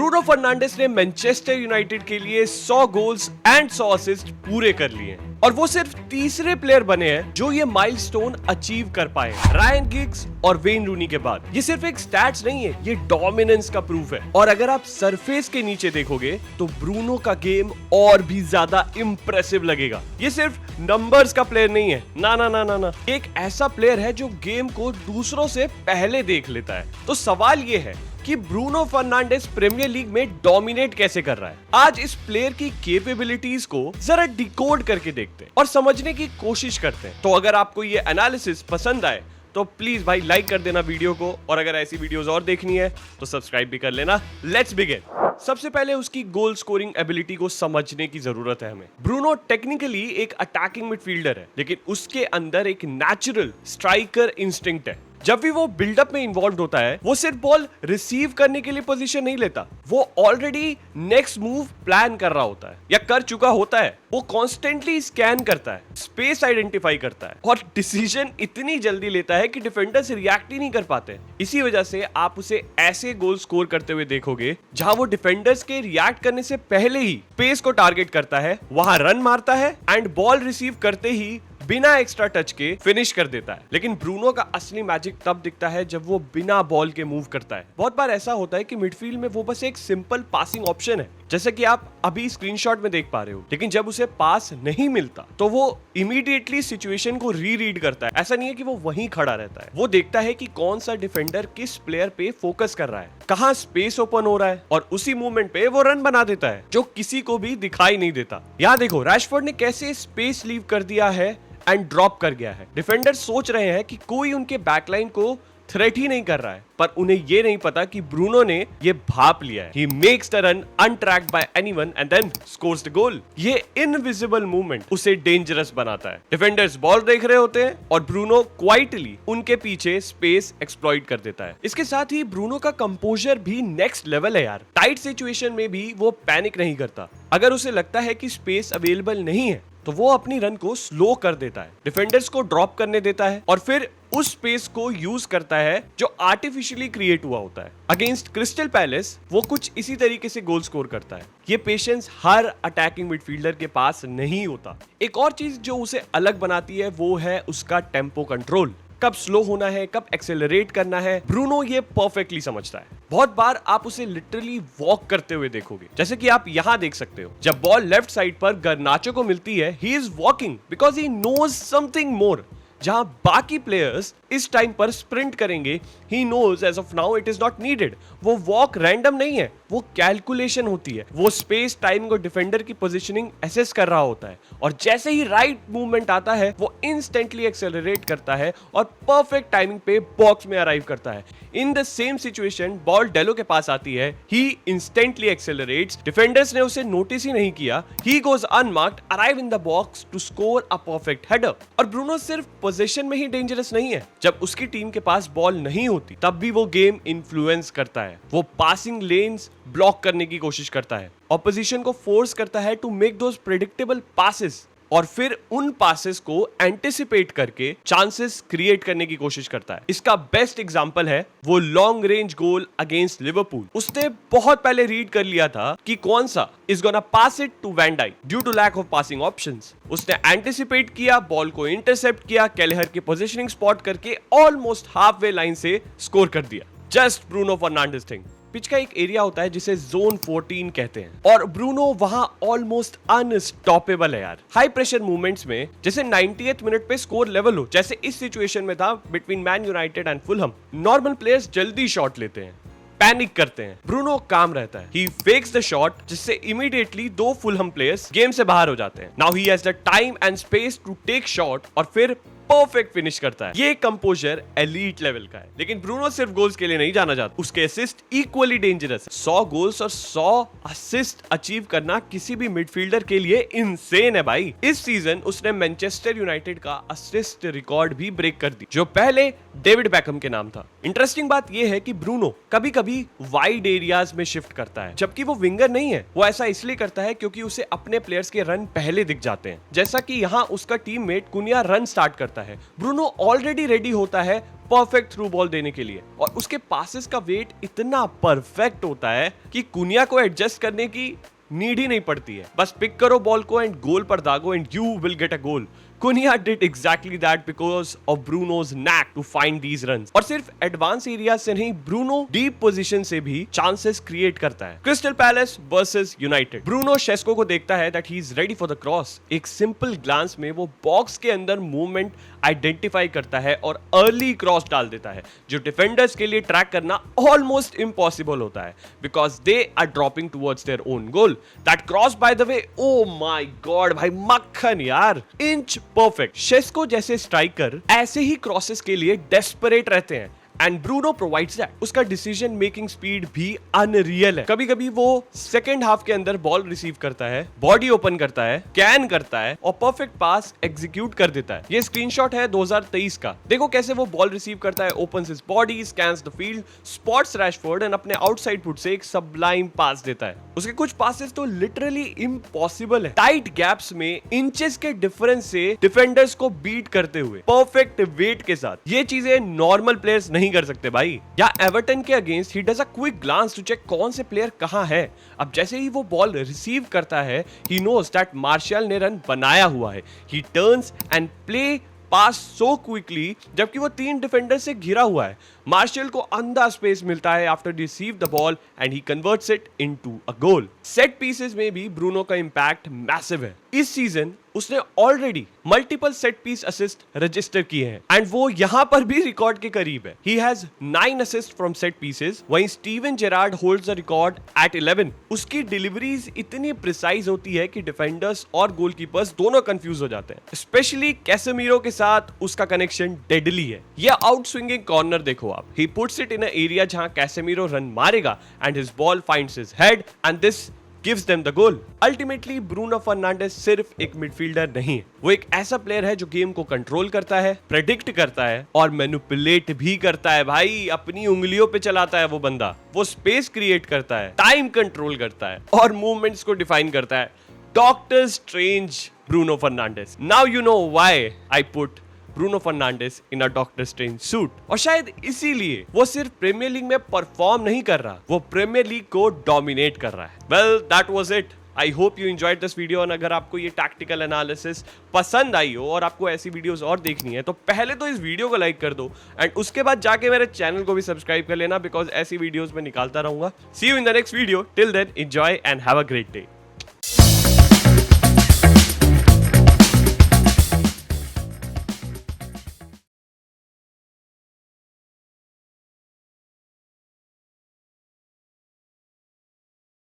Bruno Fernandes ने Manchester United के लिए 100 गोल्स एंड 100 असिस्ट पूरे कर लिए और वो सिर्फ तीसरे प्लेयर बने हैं जो ये माइलस्टोन अचीव कर पाए रायन गिग्स और वेन रूनी के बाद। ये सिर्फ एक स्टैट्स नहीं है, ये डोमिनेंस का प्रूफ है। और अगर आप सरफेस के नीचे देखोगे तो ब्रूनो का गेम और भी ज्यादा इंप्रेसिव लगेगा। ये सिर्फ नंबर्स का प्लेयर नहीं है, ना ना ना ना ना, एक ऐसा प्लेयर है जो गेम को दूसरों से पहले देख लेता है। तो सवाल ये है कि ब्रूनो फर्नांडिस प्रीमियर लीग में डोमिनेट कैसे कर रहा है। आज इस प्लेयर की कैपेबिलिटीज को जरा डिकोड करके देखते हैं और समझने की कोशिश करते हैं। तो अगर आपको ये एनालिसिस पसंद आए तो प्लीज भाई लाइक कर देना वीडियो को, और अगर ऐसी वीडियोस और देखनी है तो सब्सक्राइब भी कर लेना। Let's begin. सबसे पहले उसकी गोल स्कोरिंग एबिलिटी को समझने की जरूरत है हमें। ब्रूनो टेक्निकली एक अटैकिंग मिडफील्डर है, लेकिन उसके अंदर एक नेचुरल स्ट्राइकर इंस्टिंक्ट है। जब भी वो बिल्डअप में इन्वॉल्व होता है, वो सिर्फ बॉल रिसीव करने के लिए पोजीशन नहीं लेता, वो ऑलरेडी नेक्स्ट मूव प्लान कर रहा होता है या कर चुका होता है। वो कॉन्स्टेंटली स्कैन करता है, स्पेस आइडेंटिफाई करता है और डिसीजन इतनी जल्दी लेता है कि डिफेंडर्स रिएक्ट ही नहीं कर पाते। इसी वजह से आप उसे ऐसे गोल स्कोर करते हुए देखोगे जहां वो डिफेंडर्स के रिएक्ट करने से पहले ही स्पेस को टारगेट करता है, वहां रन मारता है एंड बॉल रिसीव करते ही बिना एक्स्ट्रा टच के फिनिश कर देता है। लेकिन ब्रूनो का असली मैजिक तब दिखता है जब वो बिना बॉल के मूव करता है। बहुत बार ऐसा होता है कि मिडफील्ड में वो बस एक सिंपल पासिंग ऑप्शन है, जैसे कि आप अभी स्क्रीनशॉट में देख पा रहे हो, लेकिन जब उसे पास नहीं मिलता तो वो इमीडिएटली सिचुएशन को रीड करता है। ऐसा नहीं है कि वो वहीं खड़ा रहता है, वो देखता है कि कौन सा डिफेंडर किस प्लेयर पे फोकस कर रहा है, कहां स्पेस ओपन हो रहा है, और उसी मूवमेंट पे वो रन बना देता है जो किसी को भी दिखाई नहीं देता। यहाँ देखो रैशफोर्ड ने कैसे स्पेस लीव कर दिया है एंड ड्रॉप कर गया है। डिफेंडर सोच रहे हैं कि कोई उनके बैकलाइन को थ्रेट ही नहीं कर रहा है, पर उन्हें ये नहीं पता कि ब्रूनो ने ये भाप लिया है। He makes the run untracked by anyone and then scores the goal। ये इनविजिबल मूवमेंट उसे डेंजरस बनाता है। डिफेंडर्स बॉल देख रहे होते हैं और ब्रूनो क्वाइटली उनके पीछे स्पेस एक्सप्लॉइट कर देता है। इसके साथ ही ब्रूनो का कंपोजर भी नेक्स्ट लेवल है यार। टाइट सिचुएशन में भी वो पैनिक नहीं करता। अगर उसे लगता है कि स्पेस अवेलेबल नहीं है तो वो अपनी रन को स्लो कर देता है, डिफेंडर्स को ड्रॉप करने देता है और फिर उस स्पेस को यूज करता है जो आर्टिफिशियली क्रिएट हुआ होता है। अगेंस्ट क्रिस्टल पैलेस वो कुछ इसी तरीके से गोल स्कोर करता है। ये पेशेंस हर अटैकिंग मिडफील्डर के पास नहीं होता। एक और चीज जो उसे अलग बनाती है वो है उसका टेम्पो कंट्रोल। कब स्लो होना है, कब एक्सेलरेट करना है, ब्रूनो ये परफेक्टली समझता है। बहुत बार आप उसे लिटरली वॉक करते हुए देखोगे, जैसे कि आप यहां देख सकते हो। जब बॉल लेफ्ट साइड पर गर्नाचो को मिलती है, he is walking because he knows something more. जहां बाकी प्लेयर्स इस टाइम पर स्प्रिंट करेंगे, he knows as of now it is not needed. वो वॉक रैंडम नहीं है, वो कैलकुलेशन होती है। वो स्पेस, टाइम और डिफेंडर की पोजीशनिंग एसेस कर रहा होता है, और जैसे ही राइट मूवमेंट आता है वो इंस्टेंटली एक्सेलरेट करता है और परफेक्ट टाइमिंग पे बॉक्स में अराइव करता है। In the same situation ball डेलो के पास आती है, ही इंस्टेंटली एक्सेलरेट्स, डिफेंडर्स ने उसे नोटिस ही नहीं किया, he goes unmarked, arrive in the box to score a perfect header. और ब्रूनो सिर्फ पोजीशन में ही डेंजरस नहीं है, जब उसकी टीम के पास बॉल नहीं होती तब भी वो गेम इन्फ्लुएंस करता है। वो पासिंग लेन्स ब्लॉक करने की कोशिश करता है, ऑपोजिशन को फोर्स करता है to make those predictable passes, और फिर उन पासेस को एंटिसिपेट करके चांसेस क्रिएट करने की कोशिश करता है। इसका बेस्ट एग्जांपल है वो लॉन्ग रेंज गोल अगेंस्ट लिवरपूल। उसने बहुत पहले रीड कर लिया था कि कौन सा is gonna pass it to Van Dijk due to lack of passing options. उसने एंटिसिपेट किया, बॉल को इंटरसेप्ट किया, कैलेहर की पोजीशनिंग स्पॉट करके ऑलमोस्ट हाफ वे लाइन से स्कोर कर दिया। Just Bruno Fernandes thing. Pitch का एक एरिया होता है जिसे जोन 14 कहते हैं, और ब्रूनो वहां ऑलमोस्ट अनस्टॉपेबल है यार। हाई प्रेशर मूवमेंट्स में जैसे 90th मिनट पे स्कोर लेवल हो, जैसे इस सिचुएशन में था between Man United and Fulham, normal players जल्दी शॉट लेते हैं, पैनिक करते हैं। ब्रूनो काम रहता है, ही फेक्स द शॉट, जिससे इमीडिएटली दो फुलहम प्लेयर्स गेम से बाहर हो जाते हैं। Now he has the time and space to take shot और फिर परफेक्ट फिनिश करता है। ये कंपोजर एलीट लेवल का है। लेकिन ब्रूनो सिर्फ गोल्स के लिए नहीं जाना जाता, उसके असिस्ट इक्वली डेंजरस है। 100 गोल्स और 100 असिस्ट अचीव करना किसी भी मिडफील्डर के लिए इनसेन है भाई। इस सीजन उसने मैनचेस्टर यूनाइटेड का असिस्ट रिकॉर्ड भी ब्रेक कर दी, जो पहले डेविड बैकम के नाम था। इंटरेस्टिंग बात यह है कि ब्रूनो कभी कभी वाइड एरियाज में शिफ्ट करता है, जबकि वो विंगर नहीं है। वो ऐसा इसलिए करता है क्योंकि उसे अपने प्लेयर्स के रन पहले दिख जाते हैं। जैसा कि यहाँ उसका टीममेट कुनिया रन स्टार्ट करता है, ब्रूनो ऑलरेडी रेडी होता है परफेक्ट थ्रू बॉल देने के लिए, और उसके पासेस का वेट इतना परफेक्ट होता है कि कुनिया को एडजस्ट करने की नीड ही नहीं पड़ती है। बस पिक करो बॉल को एंड गोल पर दागो and you will get a goal. Cunha did exactly that because of Bruno's knack to find these runs. और सिर्फ एडवांस एरिया से नहीं, ब्रूनो डीप पोजीशन से भी चांसेस क्रिएट करता है। Crystal Palace versus United. Bruno Sesko को देखता है that he is ready for the cross. एक सिंपल ग्लांस में वो बॉक्स के अंदर मूवमेंट आइडेंटिफाई करता है और अर्ली क्रॉस डाल देता है, जो डिफेंडर्स के लिए ट्रैक करना ऑलमोस्ट इम्पॉसिबल होता है because they are dropping towards their own goal. That cross by the way, oh my god भाई, मक्खन यार, इंच परफेक्ट। शेस्को जैसे स्ट्राइकर ऐसे ही क्रॉसेस के लिए डेस्परेट रहते हैं एंड ब्रूनो प्रोवाइड्स दैट। उसका डिसीजन मेकिंग स्पीड भी अनरियल है। कभी कभी वो सेकेंड हाफ के अंदर बॉल रिसीव करता है, बॉडी ओपन करता है, कैन करता है और परफेक्ट पास एग्जीक्यूट कर देता है। ये स्क्रीनशॉट है 2023 का। देखो कैसे वो बॉल रिसीव करता है, opens his body, scans the field, spots Rashford and अपने आउटसाइड फुट से एक सबलाइम पास देता है। उसके कुछ पासेस तो लिटरली इम्पॉसिबल है, टाइट गैप्स में इंचेस के डिफरेंस से डिफेंडर्स को बीट करते हुए परफेक्ट वेट के साथ। ये चीजें नॉर्मल प्लेयर्स नहीं कर सकते भाई। या एवर्टन के against he does a quick glance to check कौन से प्लेयर कहां है। अब जैसे ही वो बॉल रिसीव करता है, ही नोज दैट मार्शल ने रन बनाया हुआ है। ही turns and play pass so quickly, जबकि वो 3 डिफेंडर से घिरा हुआ है। मार्शल को अंधा स्पेस मिलता है after receive the ball and he converts it into a goal. Set pieces में भी ब्रूनो का इंपैक्ट मैसिव है। इस सीजन उसने already multiple set piece assist register किए हैं एंड वो यहां पर भी रिकॉर्ड के करीब है। He has 9 assist from set pieces. वहीं Steven Gerrard holds the record at 11। उसकी डिलीवरीज इतनी प्रिसाइज होती है कि डिफेंडर्स और गोलकीपर्स दोनों कंफ्यूज हो जाते हैं। स्पेशली कैसेमीरो के साथ उसका कनेक्शन डेडली है। ये आउट स्विंगिंग कॉर्नर देखो आप, he puts it in a area जहां कैसेमीरो रन मारेगा and his ball finds his head and this gives them the goal. Ultimately, Bruno Fernandes सिर्फ एक मिडफील्डर नहीं है, वो एक ऐसा प्लेयर है जो गेम को कंट्रोल करता है, प्रेडिक्ट करता है और मैनिपुलेट भी करता है भाई। अपनी उंगलियों पे चलाता है वो बंदा। वो स्पेस क्रिएट करता है, टाइम कंट्रोल करता है और मूवमेंट्स को डिफाइन करता है। Doctor Strange Bruno Fernandes. Now you know why I put Bruno Fernandes in a Doctor Strange suit. और शायद इसीलिए वो सिर्फ प्रीमियर लीग में परफॉर्म नहीं कर रहा, वो प्रीमियर लीग को डोमिनेट कर रहा है। Well, that was it. I hope you enjoyed this video. और अगर आपको ये टैक्टिकल एनालिसिस पसंद आई हो और आपको ऐसी वीडियोस और देखनी है तो पहले तो इस वीडियो को लाइक कर दो एंड उसके बाद जाके मेरे चैनल को भी सब्सक्राइब कर लेना, बिकॉज ऐसी वीडियोस मैं निकालता रहूंगा। See you in the next video. Till then, enjoy and have a great day.